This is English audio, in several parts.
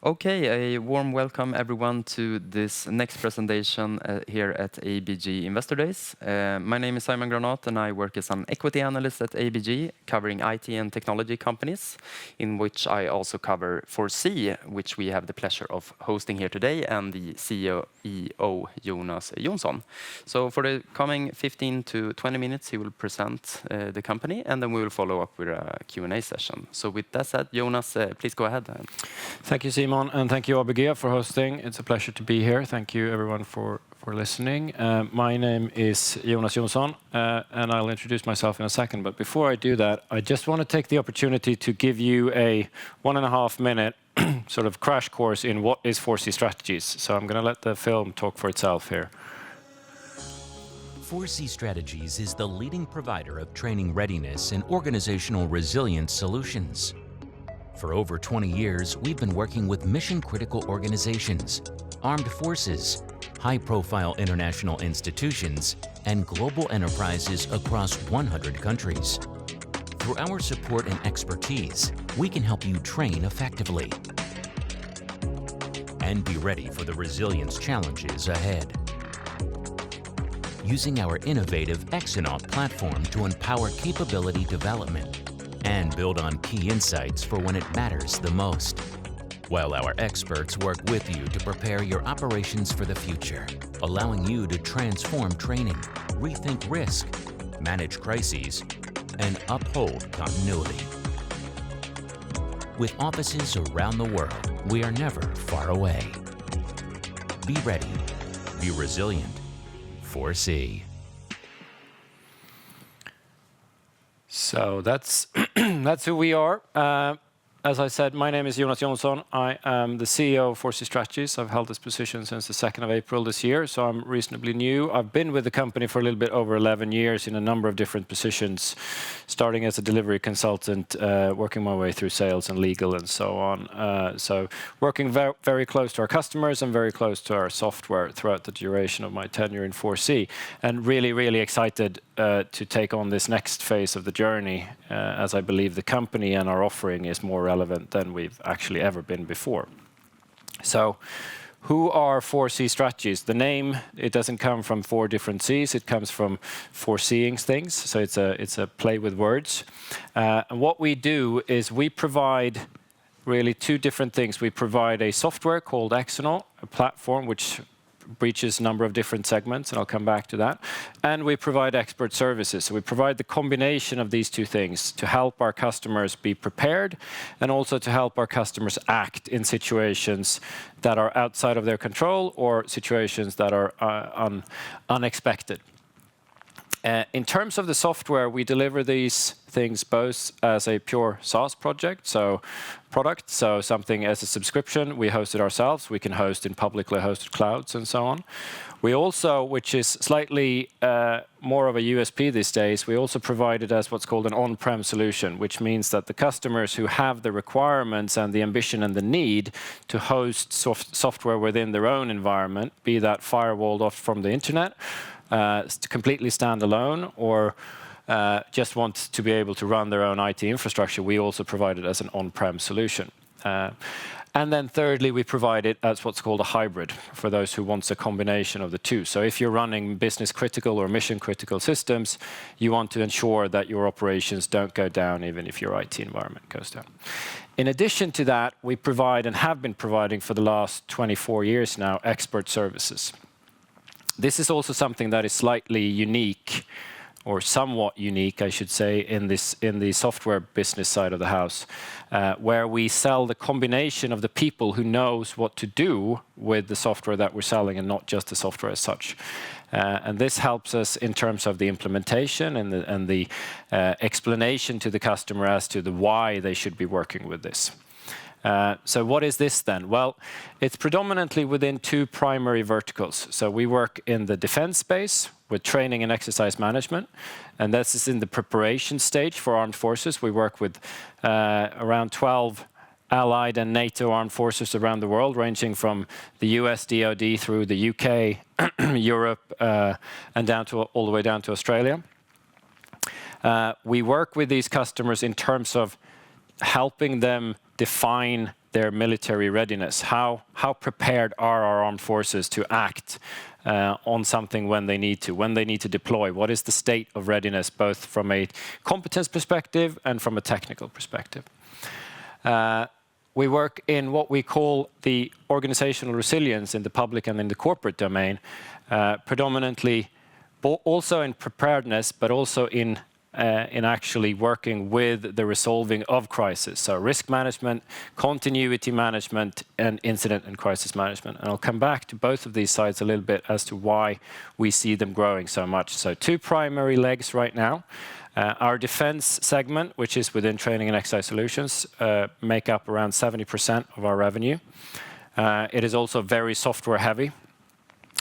Okay, a warm welcome everyone to this next presentation here at ABG Investor Days. My name is Simon Granat and I work as an equity analyst at ABG, covering IT and technology companies, in which I also cover 4C, which we have the pleasure of hosting here today, and the CEO Jonas Jonsson. So for the coming 15 to 20 minutes, he will present the company, and then we will follow up with a Q&A session. So with that said, Jonas, please go ahead. Thank you, Simon. And thank you, ABG, for hosting. It's a pleasure to be here. Thank you, everyone, for listening. My name is Jonas Jonsson, and I'll introduce myself in a second. But before I do that, I just want to take the opportunity to give you a 1.5-minute sort of crash course in what is 4C Strategies. So I'm going to let the film talk for itself here. 4C Strategies is the leading provider of training readiness and organizational resilience solutions. For over 20 years, we've been working with mission-critical organizations, armed forces, high-profile international institutions, and global enterprises across 100 countries. Through our support and expertise, we can help you train effectively and be ready for the resilience challenges ahead. Using our innovative Exonaut platform to empower capability development and build on key insights for when it matters the most, while our experts work with you to prepare your operations for the future, allowing you to transform training, rethink risk, manage crises, and uphold continuity. With offices around the world, we are never far away. Be ready, be resilient, 4C. So that's who we are. As I said, my name is Jonas Jonsson. I am the CEO of 4C Strategies. I've held this position since the 2nd of April this year, so I'm reasonably new. I've been with the company for a little bit over 11 years in a number of different positions, starting as a delivery consultant, working my way through sales and legal and so on. So working very close to our customers and very close to our software throughout the duration of my tenure in 4C. And really, really excited to take on this next phase of the journey, as I believe the company and our offering is more relevant than we've actually ever been before. So who are 4C Strategies? The name, it doesn't come from 4 different C's, it comes from foreseeing things, so it's a play with words. And what we do is we provide really 2 different things. We provide a software called Exonaut, a platform which breaches a number of different segments, and I'll come back to that. And we provide expert services. So we provide the combination of these 2 things to help our customers be prepared and also to help our customers act in situations that are outside of their control or situations that are unexpected. In terms of the software, we deliver these things both as a pure SaaS product, so something as a subscription. We host it ourselves. We can host in publicly hosted clouds and so on. We also, which is slightly more of a USP these days, we also provide it as what's called an on-prem solution, which means that the customers who have the requirements and the ambition and the need to host software within their own environment, be that firewalled off from the internet, completely standalone, or just want to be able to run their own IT infrastructure, we also provide it as an on-prem solution. And then thirdly, we provide it as what's called a hybrid for those who want a combination of the 2. So if you're running business critical or mission critical systems, you want to ensure that your operations don't go down even if your IT environment goes down. In addition to that, we provide and have been providing for the last 24 years now expert services. This is also something that is slightly unique, or somewhat unique, I should say, in the software business side of the house, where we sell the combination of the people who knows what to do with the software that we're selling and not just the software as such. And this helps us in terms of the implementation and the explanation to the customer as to the why they should be working with this. So what is this then? Well, it's predominantly within 2 primary verticals. So we work in the defense space with training and exercise management, and this is in the preparation stage for armed forces. We work with around 12 allied and NATO armed forces around the world, ranging from the US DoD through the UK, Europe, and all the way down to Australia. We work with these customers in terms of helping them define their military readiness. How prepared are our armed forces to act on something when they need to deploy? What is the state of readiness, both from a competence perspective and from a technical perspective? We work in what we call the organizational resilience in the public and in the corporate domain, predominantly also in preparedness, but also in actually working with the resolving of crisis. So risk management, continuity management, and incident and crisis management. And I'll come back to both of these sides a little bit as to why we see them growing so much. So 2 primary legs right now. Our defense segment, which is within training and exercise solutions, make up around 70% of our revenue. It is also very software heavy,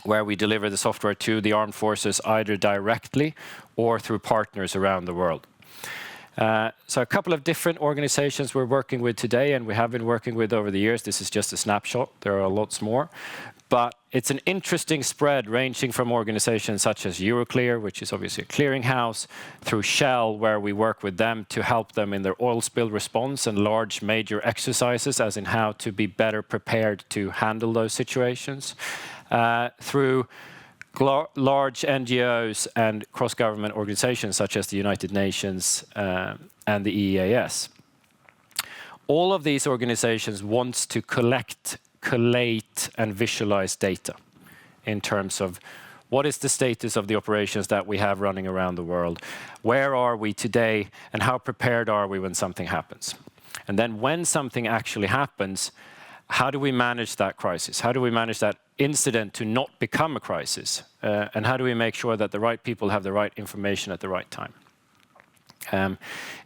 where we deliver the software to the armed forces either directly or through partners around the world. So a couple of different organizations we're working with today, and we have been working with over the years. This is just a snapshot. There are lots more. But it's an interesting spread ranging from organizations such as Euroclear, which is obviously a clearinghouse, through Shell, where we work with them to help them in their oil spill response and large major exercises, as in how to be better prepared to handle those situations, through large NGOs and cross-government organizations such as the United Nations and the EEAS. All of these organizations want to collate and visualize data in terms of what is the status of the operations that we have running around the world, where are we today, and how prepared are we when something happens. And then when something actually happens, how do we manage that crisis? How do we manage that incident to not become a crisis? And how do we make sure that the right people have the right information at the right time?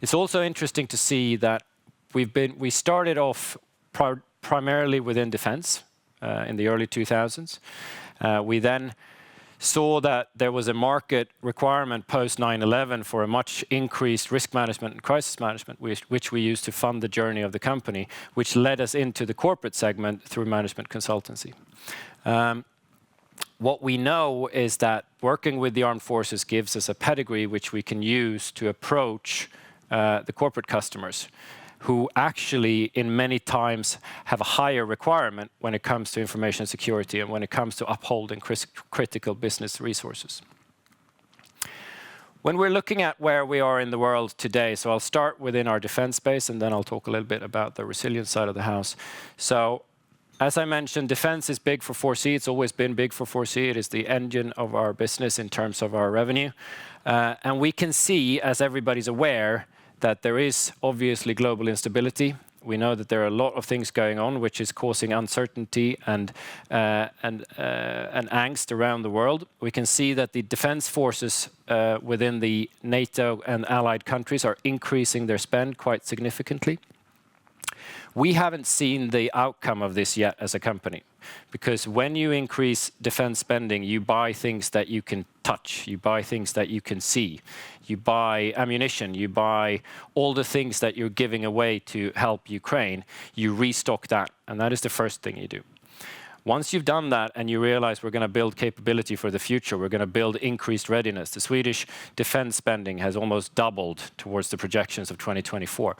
It's also interesting to see that we started off primarily within defense in the early 2000s. We then saw that there was a market requirement post 9/11 for a much increased risk management and crisis management, which we used to fund the journey of the company, which led us into the corporate segment through management consultancy. What we know is that working with the armed forces gives us a pedigree which we can use to approach the corporate customers, who actually in many times have a higher requirement when it comes to information security and when it comes to upholding critical business resources. When we're looking at where we are in the world today, so I'll start within our defense space and then I'll talk a little bit about the resilience side of the house. So as I mentioned, defense is big for 4C. It's always been big for 4C. It is the engine of our business in terms of our revenue. And we can see, as everybody's aware, that there is obviously global instability. We know that there are a lot of things going on, which is causing uncertainty and angst around the world. We can see that the defense forces within the NATO and allied countries are increasing their spend quite significantly. We haven't seen the outcome of this yet as a company, because when you increase defense spending, you buy things that you can touch, you buy things that you can see, you buy ammunition, you buy all the things that you're giving away to help Ukraine, you restock that, and that is the first thing you do. Once you've done that and you realize we're going to build capability for the future, we're going to build increased readiness. The Swedish defense spending has almost doubled towards the projections of 2024.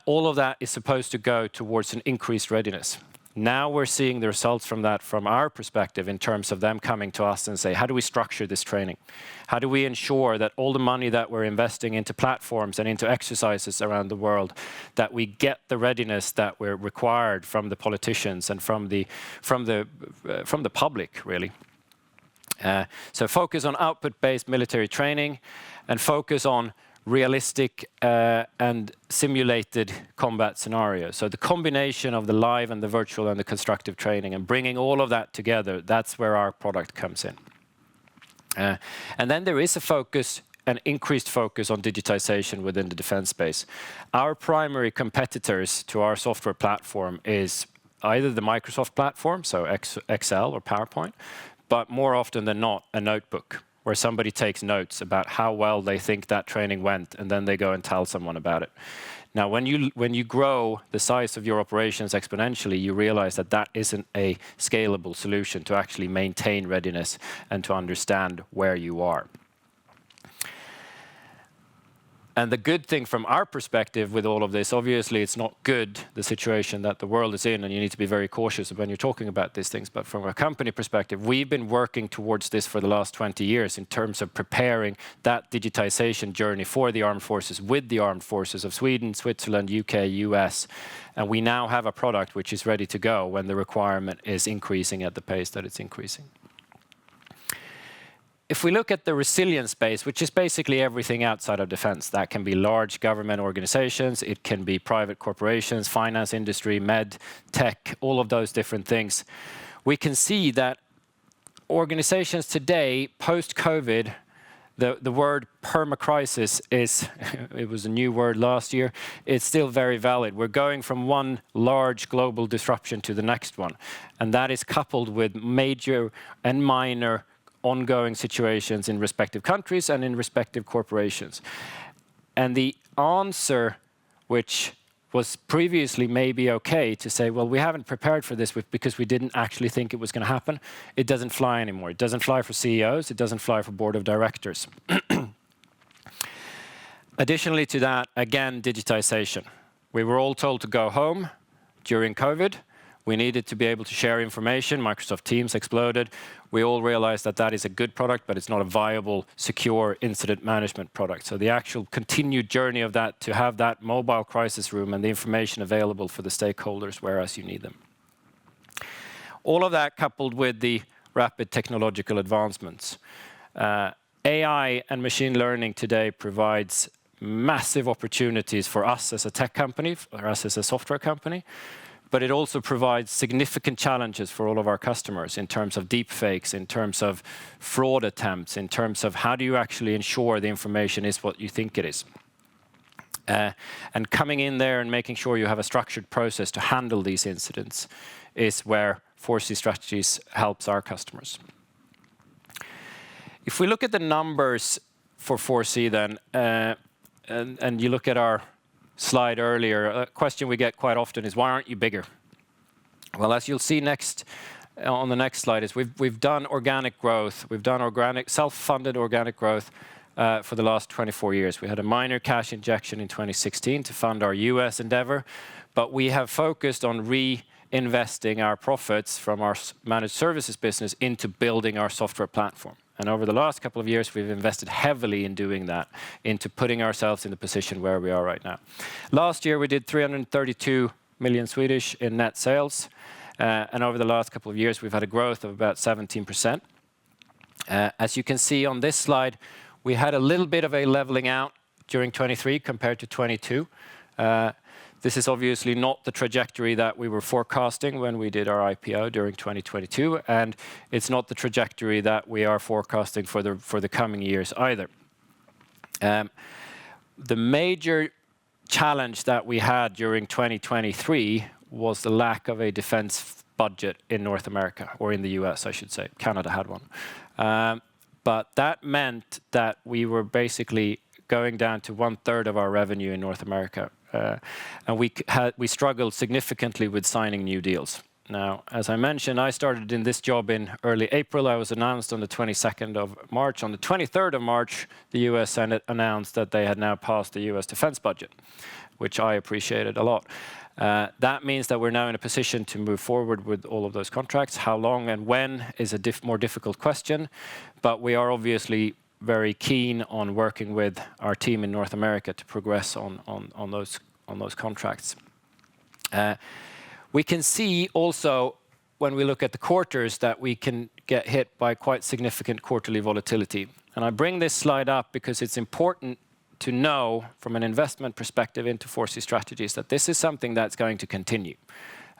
All of that is supposed to go towards an increased readiness. Now we're seeing the results from that from our perspective in terms of them coming to us and say, how do we structure this training? How do we ensure that all the money that we're investing into platforms and into exercises around the world, that we get the readiness that we're required from the politicians and from the public, really. So focus on output-based military training and focus on realistic and simulated combat scenarios. So the combination of the live and the virtual and the constructive training and bringing all of that together, that's where our product comes in. And then there is a focus, an increased focus on digitization within the defense space. Our primary competitors to our software platform is either the Microsoft platform, so Excel or PowerPoint, but more often than not, a notebook, where somebody takes notes about how well they think that training went, and then they go and tell someone about it. Now, when you grow the size of your operations exponentially, you realize that that isn't a scalable solution to actually maintain readiness and to understand where you are. And the good thing from our perspective with all of this, obviously it's not good, the situation that the world is in, and you need to be very cautious when you're talking about these things. But from a company perspective, we've been working towards this for the last 20 years in terms of preparing that digitization journey for the armed forces with the armed forces of Sweden, Switzerland, UK, US. And we now have a product which is ready to go when the requirement is increasing at the pace that it's increasing. If we look at the resilience space, which is basically everything outside of defense, that can be large government organizations, it can be private corporations, finance industry, med, tech, all of those different things. We can see that organizations today, post-COVID, the word permacrisis is, it was a new word last year, it's still very valid. We're going from one large global disruption to the next one. And that is coupled with major and minor ongoing situations in respective countries and in respective corporations. And the answer, which was previously maybe okay to say, well, we haven't prepared for this because we didn't actually think it was going to happen, it doesn't fly anymore. It doesn't fly for CEOs, it doesn't fly for board of directors. Additionally to that, again, digitization. We were all told to go home during COVID. We needed to be able to share information. Microsoft Teams exploded. We all realized that that is a good product, but it's not a viable, secure incident management product. So the actual continued journey of that, to have that mobile crisis room and the information available for the stakeholders whereas you need them. All of that coupled with the rapid technological advancements. AI and machine learning today provides massive opportunities for us as a tech company, for us as a software company. But it also provides significant challenges for all of our customers in terms of deep fakes, in terms of fraud attempts, in terms of how do you actually ensure the information is what you think it is. And coming in there and making sure you have a structured process to handle these incidents is where 4C Strategies helps our customers. If we look at the numbers for 4C then, and you look at our slide earlier, a question we get quite often is, why aren't you bigger? Well, as you'll see next on the next slide, is we've done organic growth. We've done organic, self-funded organic growth for the last 24 years. We had a minor cash injection in 2016 to fund our US endeavor, but we have focused on reinvesting our profits from our managed services business into building our software platform. And over the last couple of years, we've invested heavily in doing that, into putting ourselves in the position where we are right now. Last year, we did 332 million Swedish in net sales. And over the last couple of years, we've had a growth of about 17%. As you can see on this slide, we had a little bit of a leveling out during 23 compared to 22. This is obviously not the trajectory that we were forecasting when we did our IPO during 2022, and it's not the trajectory that we are forecasting for the coming years either. The major challenge that we had during 2023 was the lack of a defense budget in North America, or in the US, I should say. Canada had one. But that meant that we were basically going down to 1/3 of our revenue in North America. And we struggled significantly with signing new deals. Now, as I mentioned, I started in this job in early April. I was announced on the 22nd of March. On the 23rd of March, the US Senate announced that they had now passed the US defense budget, which I appreciated a lot. That means that we're now in a position to move forward with all of those contracts. How long and when is a more difficult question, but we are obviously very keen on working with our team in North America to progress on those contracts. We can see also when we look at the quarters that we can get hit by quite significant quarterly volatility. And I bring this slide up because it's important to know from an investment perspective into 4C Strategies that this is something that's going to continue.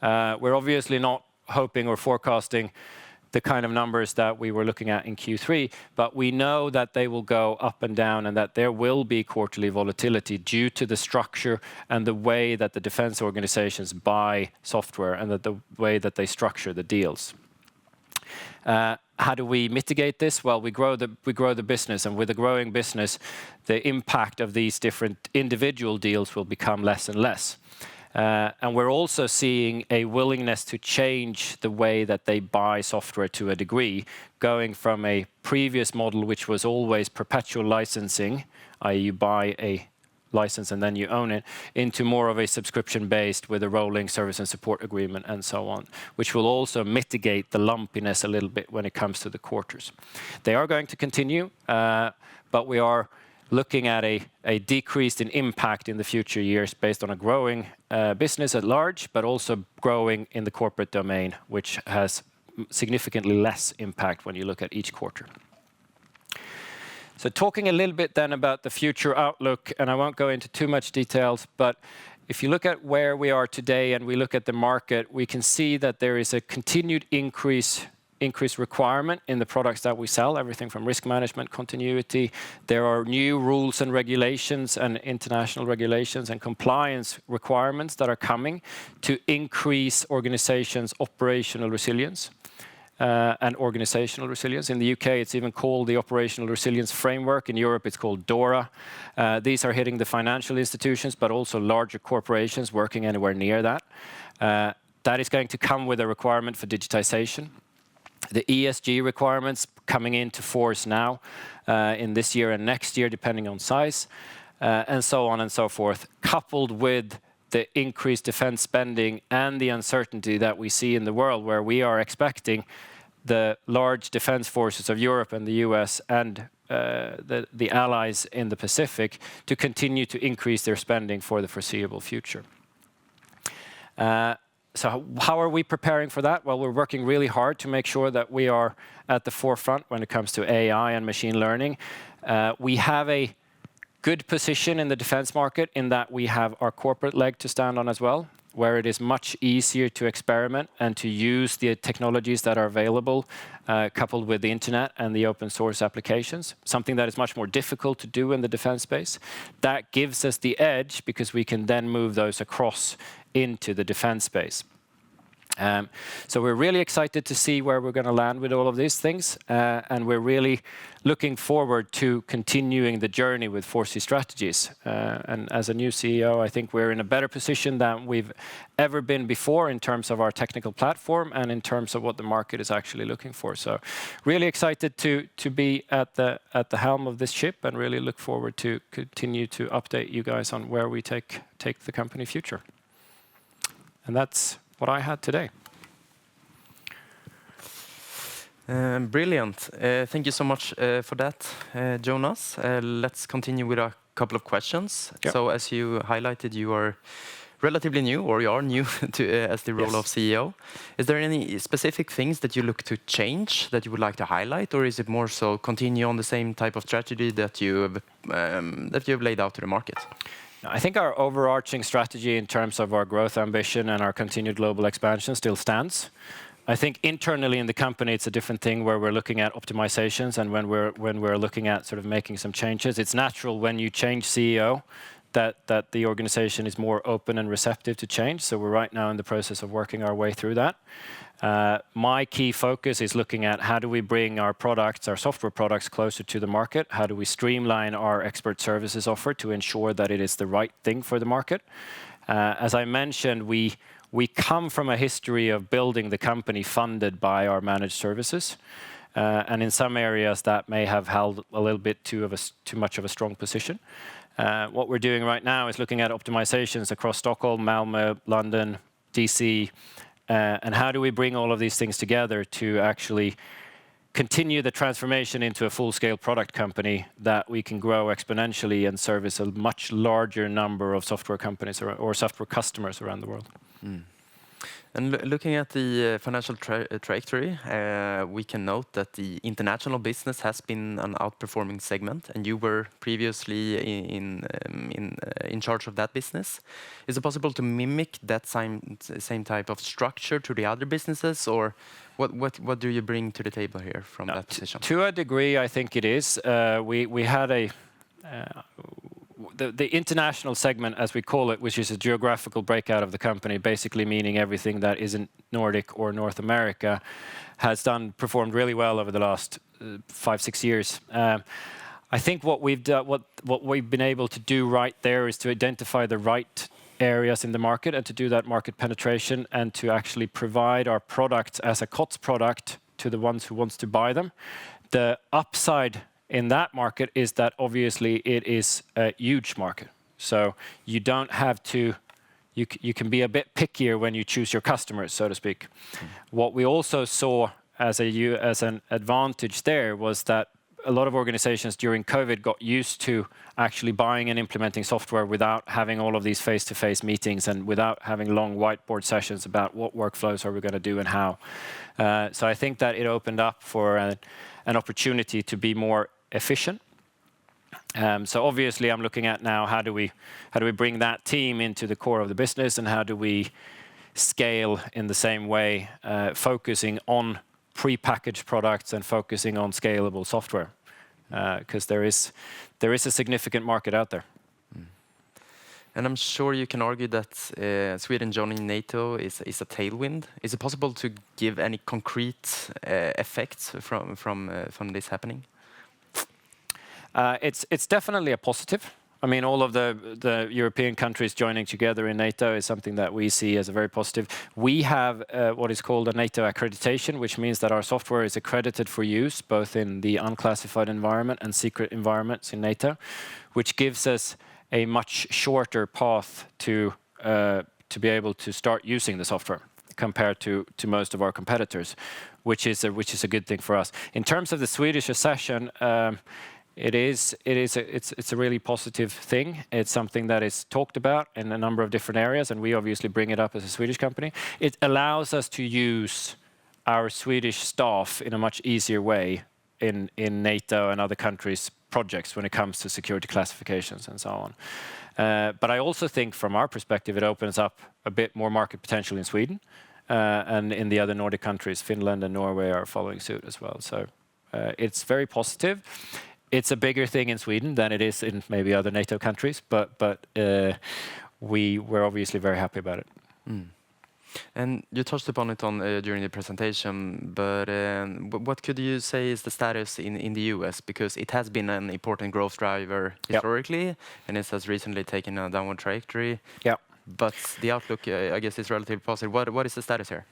We're obviously not hoping or forecasting the kind of numbers that we were looking at in Q3, but we know that they will go up and down and that there will be quarterly volatility due to the structure and the way that the defense organizations buy software and the way that they structure the deals. How do we mitigate this? Well, we grow the business, and with a growing business, the impact of these different individual deals will become less and less. And we're also seeing a willingness to change the way that they buy software to a degree, going from a previous model which was always perpetual licensing, i.e. you buy a license and then you own it, into more of a subscription-based with a rolling service and support agreement and so on, which will also mitigate the lumpiness a little bit when it comes to the quarters. They are going to continue, but we are looking at a decrease in impact in the future years based on a growing business at large, but also growing in the corporate domain, which has significantly less impact when you look at each quarter. So talking a little bit then about the future outlook, and I won't go into too much details, but if you look at where we are today and we look at the market, we can see that there is a continued increased requirement in the products that we sell, everything from risk management, continuity. There are new rules and regulations and international regulations and compliance requirements that are coming to increase organizations' operational resilience. And organizational resilience. In the UK, it's even called the Operational Resilience Framework. In Europe, it's called DORA. These are hitting the financial institutions, but also larger corporations working anywhere near that. That is going to come with a requirement for digitization. The ESG requirements coming into force now in this year and next year, depending on size, and so on and so forth, coupled with the increased defense spending and the uncertainty that we see in the world, where we are expecting the large defense forces of Europe and the US and the allies in the Pacific to continue to increase their spending for the foreseeable future. So how are we preparing for that? Well, we're working really hard to make sure that we are at the forefront when it comes to AI and machine learning. We have a good position in the defense market in that we have our corporate leg to stand on as well, where it is much easier to experiment and to use the technologies that are available, coupled with the internet and the open source applications, something that is much more difficult to do in the defense space. That gives us the edge because we can then move those across into the defense space. So we're really excited to see where we're going to land with all of these things, and we're really looking forward to continuing the journey with 4C Strategies. And as a new CEO, I think we're in a better position than we've ever been before in terms of our technical platform and in terms of what the market is actually looking for. So really excited to be at the helm of this ship, and really look forward to continue to update you guys on where we take the company future. And that's what I had today. Brilliant. Thank you so much for that, Jonas. Let's continue with a couple of questions. Yeah. So as you highlighted, you are relatively new, or you are new to as the role of CEO. Is there any specific things that you look to change that you would like to highlight, or is it more so continue on the same type of strategy that you have laid out to the market? I think our overarching strategy in terms of our growth ambition and our continued global expansion still stands. I think internally in the company, it's a different thing where we're looking at optimizations, and when we're looking at sort of making some changes. It's natural when you change CEO that the organization is more open and receptive to change. So we're right now in the process of working our way through that. My key focus is looking at how do we bring our products, our software products, closer to the market? How do we streamline our expert services offer to ensure that it is the right thing for the market? As I mentioned, we come from a history of building the company funded by our managed services. And in some areas that may have held a little bit too much of a strong position. What we're doing right now is looking at optimizations across Stockholm, Malmö, London, DC, and how do we bring all of these things together to actually continue the transformation into a full-scale product company that we can grow exponentially and service a much larger number of software companies or software customers around the world. Mm. And looking at the financial trajectory, we can note that the international business has been an outperforming segment, and you were previously in charge of that business. Is it possible to mimic that same type of structure to the other businesses, or what do you bring to the table here from that position? To a degree, I think it is. We had the international segment, as we call it, which is a geographical breakout of the company, basically meaning everything that isn't Nordic or North America, has performed really well over the last 5-6 years. I think what we've been able to do right there is to identify the right areas in the market and to do that market penetration and to actually provide our products as a COTS product to the ones who wants to buy them. The upside in that market is that obviously it is a huge market. So you don't have to, you can be a bit pickier when you choose your customers, so to speak. What we also saw as an advantage there was that a lot of organizations during COVID got used to actually buying and implementing software without having all of these face-to-face meetings and without having long whiteboard sessions about what workflows are we going to do and how. So I think that it opened up for an opportunity to be more efficient. So obviously I'm looking at now how do we bring that team into the core of the business, and how do we scale in the same way, focusing on pre-packaged products and focusing on scalable software, because there is a significant market out there. And I'm sure you can argue that Sweden joining NATO is a tailwind. Is it possible to give any concrete effects from this happening? It's definitely a positive. I mean, all of the European countries joining together in NATO is something that we see as a very positive. We have what is called a NATO accreditation, which means that our software is accredited for use both in the unclassified environment and secret environments in NATO, which gives us a much shorter path to be able to start using the software compared to most of our competitors, which is a good thing for us. In terms of the Swedish accession, it's a really positive thing. It's something that is talked about in a number of different areas, and we obviously bring it up as a Swedish company. It allows us to use our Swedish staff in a much easier way in NATO and other countries' projects when it comes to security classifications and so on. But I also think from our perspective, it opens up a bit more market potential in Sweden, and in the other Nordic countries. Finland and Norway are following suit as well. So it's very positive. It's a bigger thing in Sweden than it is in maybe other NATO countries, but we're obviously very happy about it. And you touched upon it during the presentation, but what could you say is the status in the US? Because it has been an important growth driver historically, and it has recently taken a downward trajectory. Yeah. But the outlook, I guess, is relatively positive. What is the status here?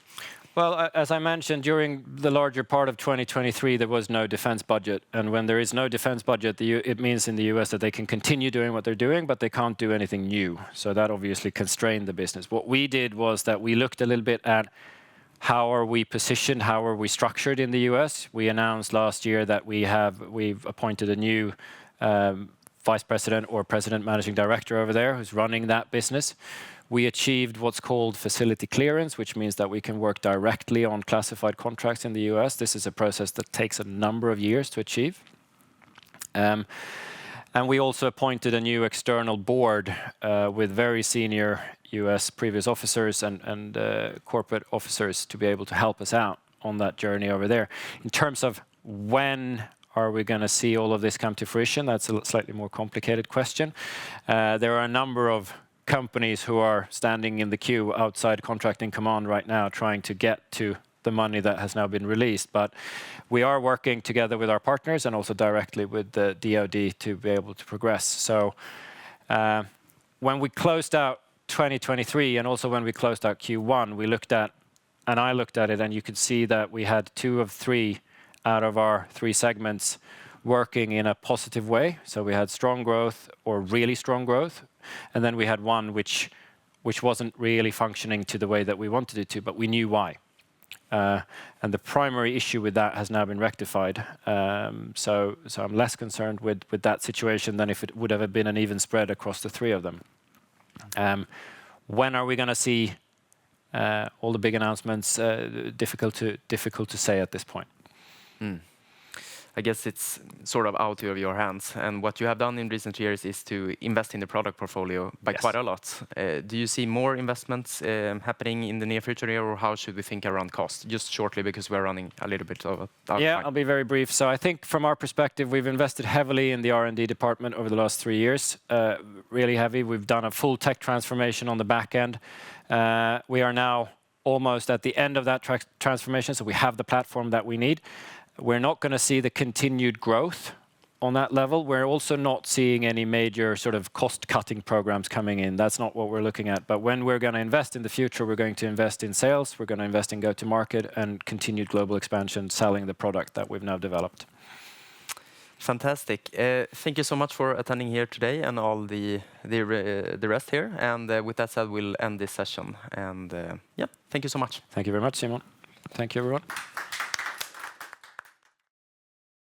Well, as I mentioned, during the larger part of 2023, there was no defense budget. And when there is no defense budget, it means in the US that they can continue doing what they're doing, but they can't do anything new. So that obviously constrained the business. What we did was that we looked a little bit at how are we positioned, how are we structured in the US. We announced last year that we've appointed a new vice president or president managing director over there who's running that business. We achieved what's called facility clearance, which means that we can work directly on classified contracts in the US. This is a process that takes a number of years to achieve. And we also appointed a new external board with very senior US previous officers and corporate officers to be able to help us out on that journey over there. In terms of when are we going to see all of this come to fruition, that's a slightly more complicated question. There are a number of companies who are standing in the queue outside Contracting Command right now trying to get to the money that has now been released. But we are working together with our partners and also directly with the DoD to be able to progress. So when we closed out 2023 and also when we closed out Q1, I looked at it, and you could see that we had 2 of 3 out of our 3 segments working in a positive way. So we had strong growth or really strong growth. And then we had one which wasn't really functioning to the way that we wanted it to, but we knew why. And the primary issue with that has now been rectified. So I'm less concerned with that situation than if it would have been an even spread across the 3 of them. When are we going to see all the big announcements? Difficult to say at this point. I guess it's sort of out of your hands. And what you have done in recent years is to invest in the product portfolio by quite a lot. Do you see more investments happening in the near future here, or how should we think around cost? Just shortly, because we're running a little bit of a Yeah, I'll be very brief. So I think from our perspective, we've invested heavily in the R&D department over the last 3 years. Really heavy. We've done a full tech transformation on the back end. We are now almost at the end of that transformation, so we have the platform that we need. We're not going to see the continued growth on that level. We're also not seeing any major sort of cost-cutting programs coming in. That's not what we're looking at. But when we're going to invest in the future, we're going to invest in sales, we're going to invest in go-to-market, and continued global expansion, selling the product that we've now developed. Fantastic. Thank you so much for attending here today and all the rest here. And with that said, we'll end this session. And yeah, thank you so much. Thank you very much, Simon. Thank you, everyone.